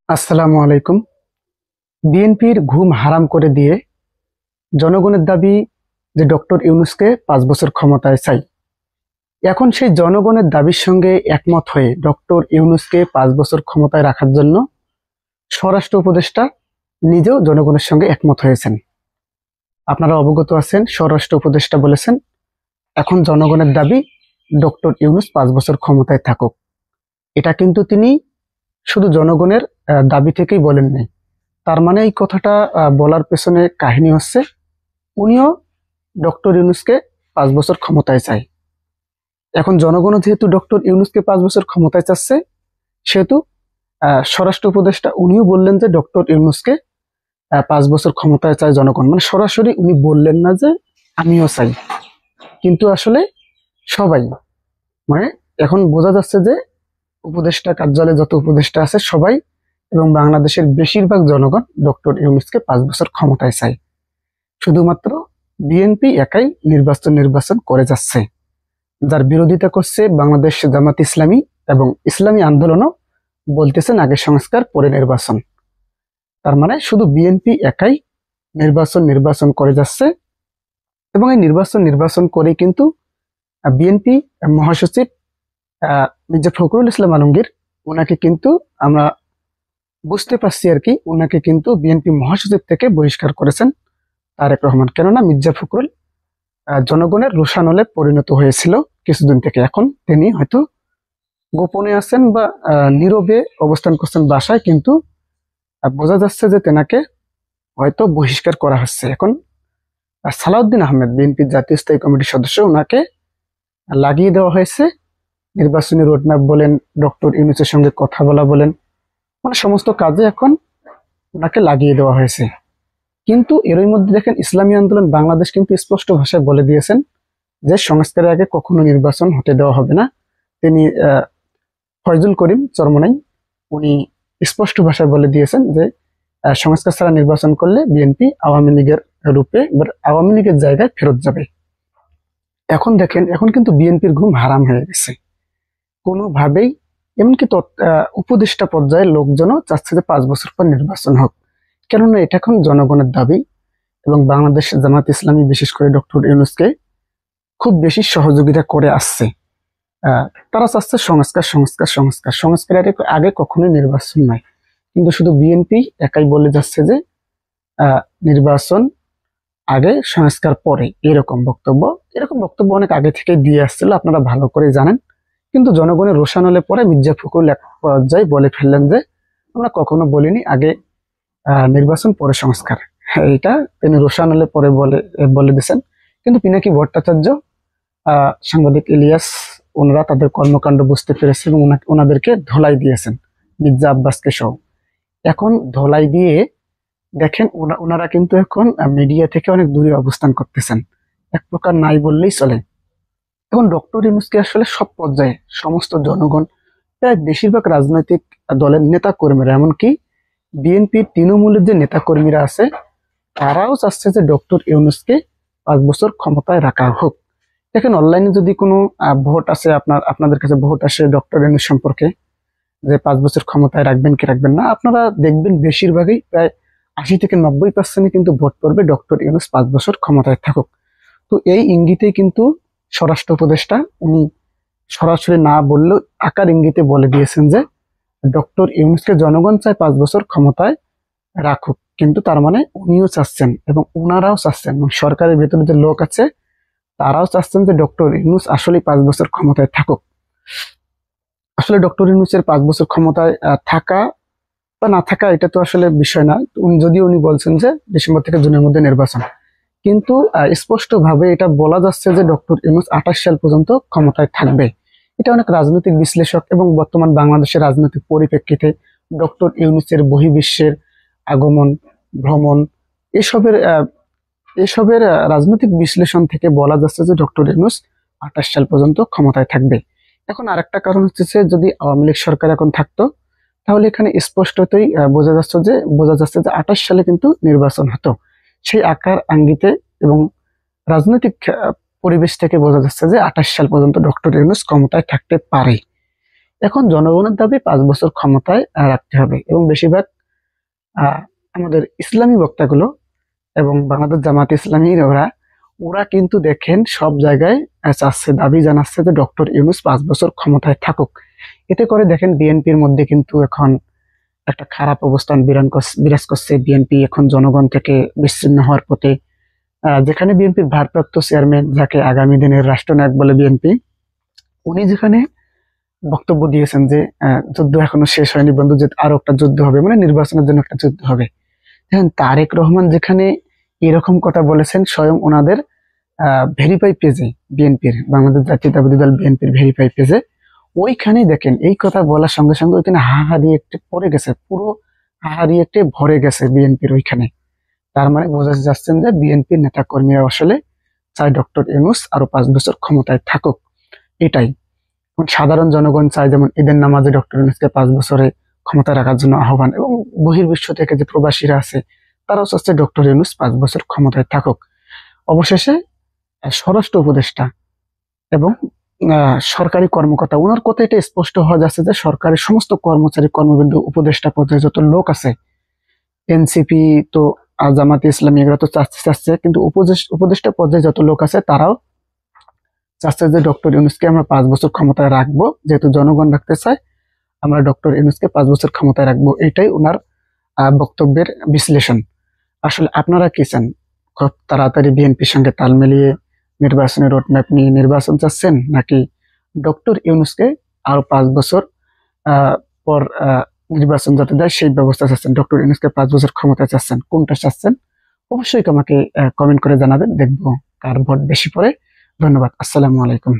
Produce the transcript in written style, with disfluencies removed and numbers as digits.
আসসালামু আলাইকুম। বিএনপির ঘুম হারাম করে দিয়ে জনগণের দাবি যে ডক্টর ইউনূসকে 5 বছর ক্ষমতায় চাই। এখন সেই জনগণের দাবির সঙ্গে একমত হয়ে ডক্টর ইউনূসকে 5 বছর ক্ষমতায় রাখার জন্য স্বরাষ্ট্র উপদেষ্টা নিজেও জনগণের সঙ্গে একমত হয়েছেন। আপনারা অবগত আছেন, স্বরাষ্ট্র উপদেষ্টা বলেছেন এখন জনগণের দাবি ডক্টর ইউনূস 5 বছর ক্ষমতায় থাকুক। এটা কিন্তু তিনি শুধু জনগণের দাবি থেকেই বলেন নাই। তার মানে এই কথাটা বলার পেছনে কাহিনী হচ্ছে উনিও ডক্টর ইউনূসকে 5 বছর ক্ষমতায় চায়। এখন জনগণও যেহেতু ডক্টর ইউনূসকে 5 বছর ক্ষমতায় চাচ্ছে, সেহেতু স্বরাষ্ট্র উপদেষ্টা উনিও বললেন যে ডক্টর ইউনূসকে 5 বছর ক্ষমতায় চায় জনগণ। মানে সরাসরি উনি বললেন না যে আমিও চাই, কিন্তু আসলে সবাই, মানে এখন বোঝা যাচ্ছে যে উপদেষ্টা কার্যালয়ে যত উপদেষ্টা আছে সবাই এবং বাংলাদেশের বেশিরভাগ জনগণ ডক্টর ইউনূসকে 5 বছর ক্ষমতায় চায়। শুধুমাত্র বিএনপি একাই নির্বাচন করে যাচ্ছে, যার বিরোধিতা করছে বাংলাদেশ জামাত ইসলামী এবং ইসলামী আন্দোলনও বলতেছেন আগে সংস্কার পরে নির্বাচন। তার মানে শুধু বিএনপি একাই নির্বাচন করে যাচ্ছে এবং এই নির্বাচন করে কিন্তু বিএনপি মহাসচিব মির্জা ফখরুল ইসলাম আলমগীর, ওনাকে কিন্তু আমরা বুঝতে পারছি আর কি, ওনাকে কিন্তু বিএনপি মহাসচিব থেকে বহিষ্কার করেছেন তারেক রহমান। কেননা মির্জা ফখরুল জনগণের রোষানলে পরিণত হয়েছিল কিছুদিন থেকে। এখন তিনি হয়তো গোপনে আছেন বা নীরবে অবস্থান করছেন বাসায়, কিন্তু বোঝা যাচ্ছে যে তেনাকে হয়তো বহিষ্কার করা হচ্ছে। এখন সালাউদ্দিন আহমেদ, বিএনপির জাতীয় স্থায়ী কমিটির সদস্য, ওনাকে লাগিয়ে দেওয়া হয়েছে নির্বাচনী রোডম্যাপ বলেন, ডক্টর ইউনূসের সঙ্গে কথা বলা বলেন, মানে সমস্ত কাজে এখন ওনাকে লাগিয়ে দেওয়া হয়েছে। কিন্তু এরই মধ্যে দেখেন ইসলামী আন্দোলন বাংলাদেশ কিন্তু স্পষ্ট ভাষায় বলে দিয়েছেন যে সংস্কারের আগে কখনো নির্বাচন হতে দেওয়া হবে না। তিনি ফয়জুল করিম চরমনাই, উনি স্পষ্ট ভাষায় বলে দিয়েছেন যে সংস্কার ছাড়া নির্বাচন করলে বিএনপি আওয়ামী লীগের রূপে আওয়ামী লীগের জায়গায় ফেরত যাবে। এখন দেখেন, এখন কিন্তু বিএনপির ঘুম হারাম হয়ে গেছে কোনোভাবেই। এমনকি উপদেষ্টা পর্যায়ের লোকজনও চাচ্ছে যে 5 বছর পর নির্বাচন হোক, কেননা এটা এখন জনগণের দাবি এবং বাংলাদেশ জামাত ইসলামী বিশেষ করে ডক্টর ইউনূসকে খুব বেশি সহযোগিতা করে আসছে। তারা চাচ্ছে সংস্কারের আগে কখনোই নির্বাচন নয়। কিন্তু শুধু বিএনপি একাই বলে যাচ্ছে যে নির্বাচন আগে সংস্কার পরে, এরকম বক্তব্য অনেক আগে থেকে দিয়ে আসছিল, আপনারা ভালো করে জানেন। কিন্তু জনগণের রোষানলে পরে মির্জা ফখরুল এক পর্যায়ে বলে ফেললেন যে আমরা কখনো বলিনি আগে নির্বাচন পরে সংস্কার। এটা তিনি রোষানলে পরে বলে দিয়েছেন। কিন্তু পিনাকি ভট্টাচার্য, সাংবাদিক ইলিয়াস, ওনারা তাদের কর্মকাণ্ড বুঝতে পেরেছে এবং ওনাদেরকে ধোলাই দিয়েছেন, মির্জা আব্বাসকে সহ। এখন ধোলাই দিয়ে দেখেন ওনারা কিন্তু এখন মিডিয়া থেকে অনেক দূরে অবস্থান করতেছেন, এক প্রকার নাই বললেই চলে। এখন ডক্টর ইউনূসকে আসলে সব পর্যায়ে সমস্ত জনগণ, প্রায় বেশিরভাগ রাজনৈতিক দলের নেতা কর্মীরা, এমনকি বিএনপির তৃণমূলের যে নেতা কর্মীরা আছে, তারাও চাচ্ছে যে ডক্টর ইউনূসকে 5 বছর ক্ষমতায় রাখা হোক। দেখেন অনলাইনে যদি কোনো ভোট আছে, আপনাদের কাছে ভোট আসে ডক্টর ইউনূস সম্পর্কে যে 5 বছর ক্ষমতায় রাখবেন কি রাখবেন না, আপনারা দেখবেন বেশিরভাগই প্রায় 80 থেকে 90% কিন্তু ভোট পড়বে ডক্টর ইউনূস 5 বছর ক্ষমতায় থাকুক। তো এই ইঙ্গিতেই কিন্তু স্বরাষ্ট্র উপদেষ্টা উনি সরাসরি না বললেও আকার ইঙ্গিতে বলে দিয়েছেন যে ডক্টর ইউনূসকে জনগণ চায় 5 বছর ক্ষমতায় রাখুক। কিন্তু তার মানে উনিও চাচ্ছেন এবং ওনারাও চাচ্ছেন, সরকারের ভেতরে যে লোক আছে তারাও চাচ্ছেন যে ডক্টর ইউনূস আসলে 5 বছর ক্ষমতায় থাকুক। আসলে ডক্টর ইউনূসের 5 বছর ক্ষমতায় থাকা বা না থাকা এটা তো আসলে বিষয় না। যদিও উনি বলছেন যে ডিসেম্বর থেকে জুনের মধ্যে নির্বাচন, কিন্তু স্পষ্ট ভাবে এটা বলা যাচ্ছে যে ডক্টর ইউনূস 28 সাল পর্যন্ত ক্ষমতায় থাকবে। এটা অনেক রাজনৈতিক বিশ্লেষক এবং বর্তমান বাংলাদেশের রাজনৈতিক পরিপ্রেক্ষিতে ডক্টর ইউনূসের বহির্বিশ্বের আগমন, ভ্রমণ, এসবের এসবের রাজনৈতিক বিশ্লেষণ থেকে বলা যাচ্ছে যে ডক্টর ইউনূস 28 সাল পর্যন্ত ক্ষমতায় থাকবে। এখন আরেকটা কারণ হচ্ছে যদি আওয়ামী লীগ সরকার এখন থাকতো, তাহলে এখানে স্পষ্টতই বোঝা যাচ্ছে যে 28 সালে কিন্তু নির্বাচন হতো। সেই আকার আঙ্গিতে এবং রাজনৈতিক পরিবেশ থেকে বোঝা যাচ্ছে যে 28 সাল পর্যন্ত ডক্টর ইউনূস ক্ষমতায় থাকতে পারে। এখন জনগণের দাবি 5 বছর ক্ষমতায় রাখতে হবে, এবং বেশিরভাগ আহ, আমাদের ইসলামী বক্তাগুলো এবং বাংলাদেশ জামাত ইসলামী ওরা ওরা কিন্তু দেখেন সব জায়গায় চাচ্ছে, দাবি জানাচ্ছে যে ডক্টর ইউনূস 5 বছর ক্ষমতায় থাকুক। এতে করে দেখেন বিএনপির মধ্যে কিন্তু এখন একটা খারাপ অবস্থান বিরাজ করছে। বিএনপি এখন জনগণ থেকে বিচ্ছিন্ন হওয়ার পথে। যেখানে বিএনপির ভারপ্রাপ্ত চেয়ারম্যান, যাকে আগামী দিনের রাষ্ট্রনায়ক বলে বিএনপি, উনি যেখানে বক্তব্য দিয়েছেন যে যুদ্ধ এখনো শেষ হয়নি বন্ধু, যে আরো একটা যুদ্ধ হবে, মানে নির্বাচনের জন্য একটা যুদ্ধ হবে। দেখেন তারেক রহমান যেখানে এরকম কথা বলেছেন স্বয়ং ওনাদের ভেরিফাই পেজে, বিএনপির, বাংলাদেশ জাতীয়তাবাদী দল বিএনপির ভেরিফাই পেজে, ওইখানে দেখেন এই কথা বলার সঙ্গে সঙ্গে ওইখানে হাহারি একটে পড়ে গেছে, পুরো হাহারি একটে ভরে গেছে বিএনপির ওইখানে। তার মানে বোঝা যাচ্ছেন যে বিএনপির নেতা কর্মীরা আসলে চায় ডক্টর ইউনূস আরো 5 বছর ক্ষমতায় থাকুক। এটাই এখন সাধারণ জনগণ চায়, যেমন ঈদের নামাজে ডক্টর ইউনূসকে 5 বছরে ক্ষমতায় রাখার জন্য আহ্বান, এবং বহির্বিশ্ব থেকে যে প্রবাসীরা আছে তারাও চাচ্ছে ডক্টর ইউনূস 5 বছর ক্ষমতায় থাকুক। অবশেষে স্বরাষ্ট্র উপদেষ্টা এবং সরকারি কর্মকর্তা, ওনার কথা এটা স্পষ্ট হওয়া যাচ্ছে যে সরকারের সমস্ত কর্মচারী কর্মবিন্দু, উপদেষ্টা পর্যায়ে যত লোক আছে, এনসিপি তো জামাতে ইসলামী এগুলো তো চাচ্ছে, কিন্তু উপদেষ্টা পর্যায়ে যত লোক আছে তারাও চাচ্ছে যে ডক্টর ইউনূসকে আমরা 5 বছর ক্ষমতায় রাখবো, যেহেতু জনগণ রাখতে চায়, আমরা ডক্টর ইউনূসকে 5 বছর ক্ষমতায় রাখবো। এটাই ওনার বক্তব্যের বিশ্লেষণ। আসলে আপনারা কি চান? খুব তাড়াতাড়ি বিএনপির সঙ্গে তাল মিলিয়ে নির্বাচনের রোডম্যাপ নিয়ে নির্বাচন চাচ্ছেন, নাকি ডক্টর ইউনূসকে আরো 5 বছর আহ, পর নির্বাচন যাতে দেয় সেই ব্যবস্থা চাচ্ছেন? ডক্টর ইউনূসকে 5 বছর ক্ষমতায় চাচ্ছেন, কোনটা চাচ্ছেন? অবশ্যই আমাকে কমেন্ট করে জানাবেন, দেখবো কার ভোট বেশি পড়ে। ধন্যবাদ। আসসালামু আলাইকুম।